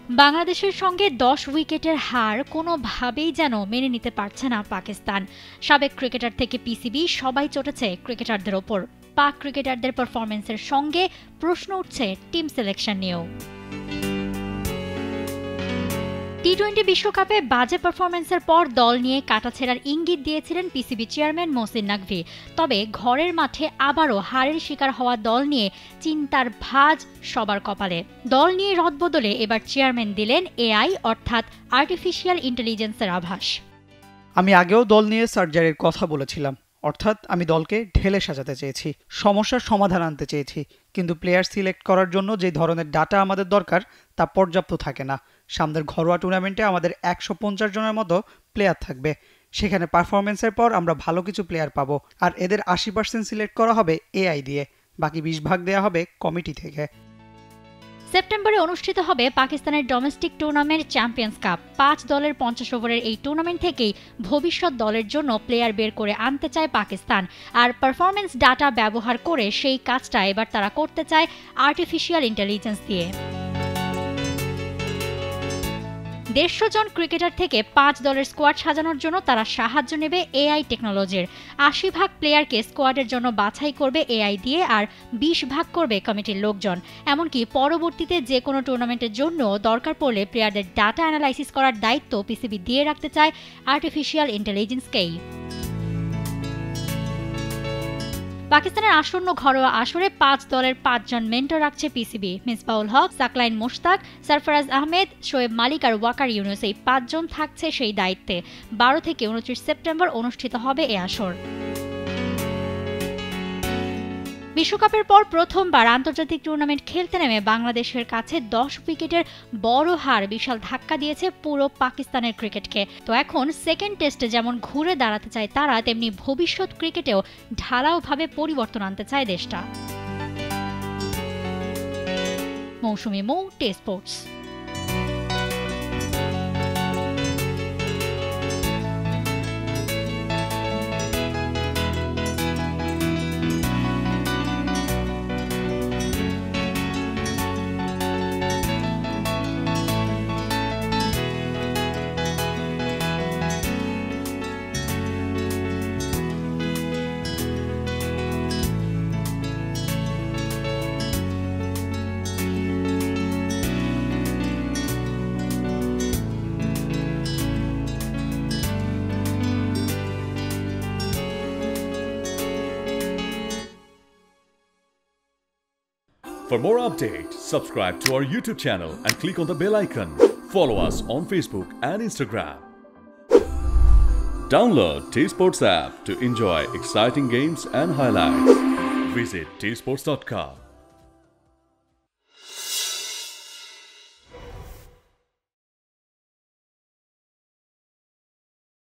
বাংলাদেশের সঙ্গে 10 উইকেটের হার কোনোভাবেই যেন মেনে নিতে পারছে না পাকিস্তান। সাবেক ক্রিকেটার থেকে পিসিবি সবাই চটেছে ক্রিকেটারদের ওপর। পাক ক্রিকেটারদের পারফরম্যান্সের সঙ্গে প্রশ্ন উঠছে টিম সিলেকশন নিয়েও। টি-20 বিশ্বকাপে বাজে পারফরম্যান্সের পর দল নিয়ে কাটাছেঁড়ার ইঙ্গিত দিয়েছিলেন পিসিবি চেয়ারম্যান মহসিন নাকভি। তবে ঘরের মাঠে আবারও হারের শিকার হওয়া দল নিয়ে চিন্তার ভাঁজ সবার কপালে। দল নিয়ে রদবদলে এবার চেয়ারম্যান দিলেন এআই অর্থাৎ আর্টিফিশিয়াল ইন্টেলিজেন্সের আভাস। আমি আগেও দল নিয়ে সার্জারির কথা বলেছিলাম, অর্থাৎ আমি দলকে ঢেলে সাজাতে চেয়েছি, সমস্যার সমাধান আনতে চেয়েছি, কিন্তু প্লেয়ার সিলেক্ট করার জন্য যে ধরনের ডাটা আমাদের দরকার তা পর্যাপ্ত থাকে না। সামনের ঘরোয়া টুর্নামেন্টে আমাদের 150 জনের মতো প্লেয়ার থাকবে, সেখানে পারফরমেন্সের পর আমরা ভালো কিছু প্লেয়ার পাবো, আর এদের 80% সিলেক্ট করা হবে এআই দিয়ে, বাকি 20% দেওয়া হবে কমিটি থেকে। সেপ্টেম্বরে অনুষ্ঠিত হবে পাকিস্তানের ডোমেস্টিক টুর্নামেন্ট চ্যাম্পিয়ন্স কাপ। 5 দলের 50 ওভারের এই টুর্নামেন্ট থেকেই ভবিষ্যৎ দলের জন্য প্লেয়ার বের করে আনতে চায় পাকিস্তান, আর পারফরম্যান্স ডাটা ব্যবহার করে সেই কাজটা এবার তারা করতে চায় আর্টিফিশিয়াল ইন্টেলিজেন্স দিয়ে। 150 জন ক্রিকেটার থেকে 5 দলের স্কোয়াড সাজানোর জন্য তারা সাহায্য নেবে এআই টেকনোলজির। 80% প্লেয়ারকে স্কোয়াডের জন্য বাছাই করবে এআই দিয়ে, আর 20% করবে কমিটির লোকজন। এমনকি পরবর্তীতে যে কোনো টুর্নামেন্টের জন্য দরকার পড়লে প্লেয়ারদের ডাটা অ্যানালাইসিস করার দায়িত্ব পিসিবি দিয়ে রাখতে চায় আর্টিফিশিয়াল ইন্টেলিজেন্সকেই। পাকিস্তানের আসন্ন ঘরোয়া আসরে 5 দলের 5 জন মেন্টর রাখছে পিসিবি। মিসবাউল হক, সাকলাইন মোশতাক, সরফরাজ আহমেদ, শোয়েব মালিক আর ওয়াকার ইউনুস, এই 5 জন থাকছে সেই দায়িত্বে। 12 থেকে 29 সেপ্টেম্বর অনুষ্ঠিত হবে এ আসর। বিশ্বকাপের পর প্রথমবার আন্তর্জাতিক টুর্নামেন্ট খেলতে নেমে বাংলাদেশের কাছে 10 উইকেটের বড় হার বিশাল ধাক্কা দিয়েছে পুরো পাকিস্তানের ক্রিকেটকে। তো এখন সেকেন্ড টেস্টে যেমন ঘুরে দাঁড়াতে চায় তারা, তেমনি ভবিষ্যৎ ক্রিকেটেও ঢালাওভাবে পরিবর্তন আনতে চায় দেশটা। Mousumi Mou, test sports. For more updates, subscribe to our YouTube channel and click on the bell icon. Follow us on Facebook and Instagram. Download T-Sports app to enjoy exciting games and highlights. Visit tsports.com.